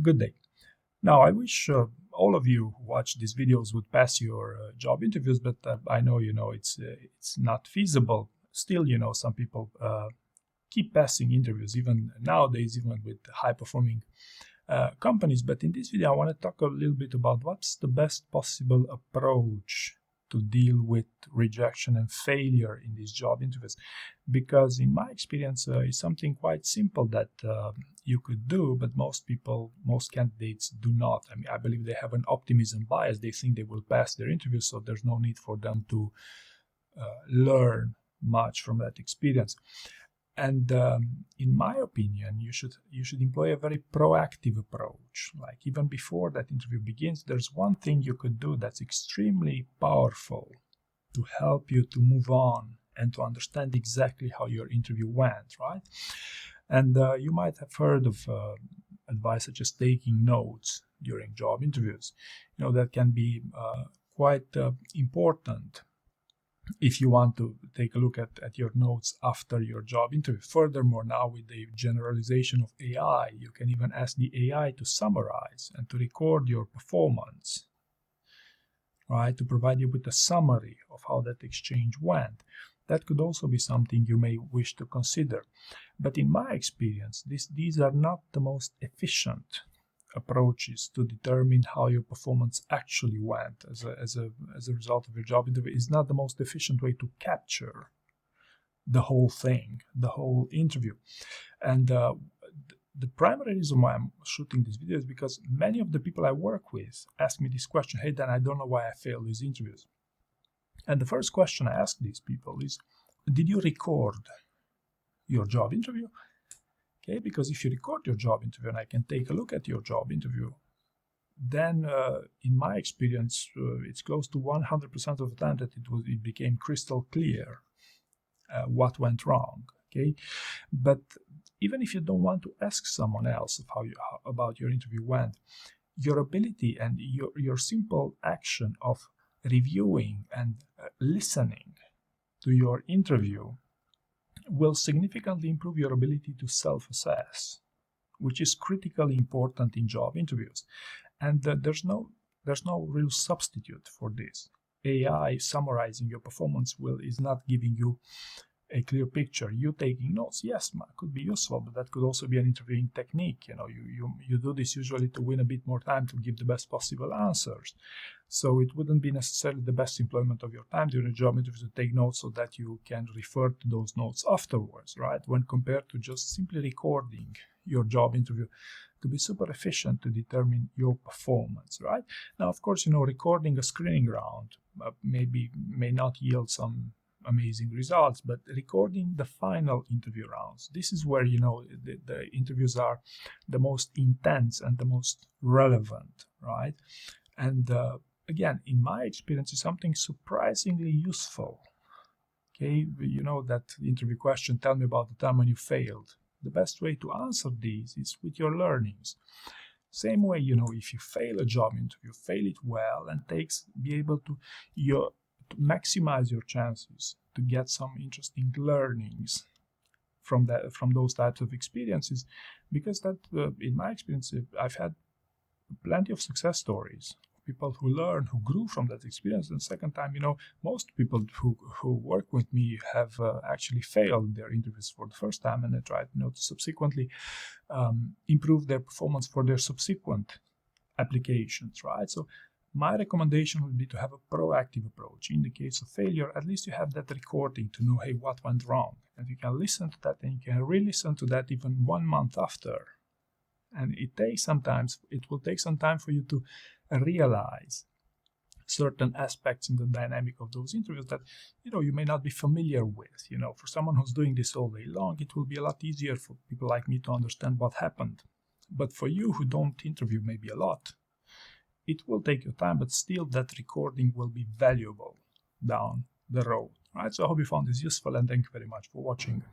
Good day. Now, I wish all of you who watch these videos would pass your job interviews, but I know it's not feasible. Still, some people keep passing interviews, even nowadays, even with high-performing companies. But in this video, I want to talk a little bit about what's the best possible approach to deal with rejection and failure in these job interviews, because in my experience it's something quite simple that you could do, but most candidates do not. I mean, I believe they have an optimism bias. They think they will pass their interview, so there's no need for them to learn much from that experience. And in my opinion, you should employ a very proactive approach. Like, even before that interview begins, there's one thing you could do that's extremely powerful to help you to move on and to understand exactly how your interview went, right? And you might have heard of advice such as taking notes during job interviews. That can be quite important if you want to take a look at your notes after your job interview. Furthermore, now with the generalization of AI, you can even ask the AI to summarize and to record your performance, right? To provide you with a summary of how that exchange went. That could also be something you may wish to consider. But in my experience, these are not the most efficient approaches to determine how your performance actually went as a result of your job interview. Is not the most efficient way to capture the whole thing, the whole interview. And the primary reason why I'm shooting this video is because many of the people I work with ask me this question: hey Dan, I don't know why I failed these interviews. And the first question I ask these people is, did you record your job interview? Okay, because if you record your job interview and I can take a look at your job interview, then in my experience, it's close to 100% of the time that it became crystal clear what went wrong. Okay, but even if you don't want to ask someone else of about your interview went, your ability and your simple action of reviewing and listening to your interview will significantly improve your ability to self-assess, which is critically important in job interviews. And there's no real substitute for this. AI summarizing your performance is not giving you a clear picture. You taking notes, yes, could be useful, but that could also be an interviewing technique. You do this usually to win a bit more time to give the best possible answers. So it wouldn't be necessarily the best employment of your time during a job interview to take notes so that you can refer to those notes afterwards, right? When compared to just simply recording your job interview to be super efficient to determine your performance, right? Now, of course, recording a screening round may not yield some amazing results, but recording the final interview rounds, this is where the interviews are the most intense and the most relevant, right? And again, in my experience, it's something surprisingly useful. Okay, that interview question, tell me about the time when you failed. The best way to answer these is with your learnings. Same way, if you fail a job interview, fail it well and be able to maximize your chances to get some interesting learnings from those types of experiences, because that in my experience, I've had plenty of success stories, people who learn, who grew from that experience. And second time, most people who work with me have actually failed their interviews for the first time, and they tried to subsequently improve their performance for their subsequent applications, right? So my recommendation would be to have a proactive approach. In the case of failure, at least you have that recording to know, hey, what went wrong? And you can listen to that, and you can re-listen to that even 1 month after. And it will take some time for you to realize certain aspects in the dynamic of those interviews that you may not be familiar with. For someone who's doing this all day long, it will be a lot easier for people like me to understand what happened. But for you who don't interview maybe a lot, it will take your time, but still that recording will be valuable down the road, right? So I hope you found this useful, and thank you very much for watching.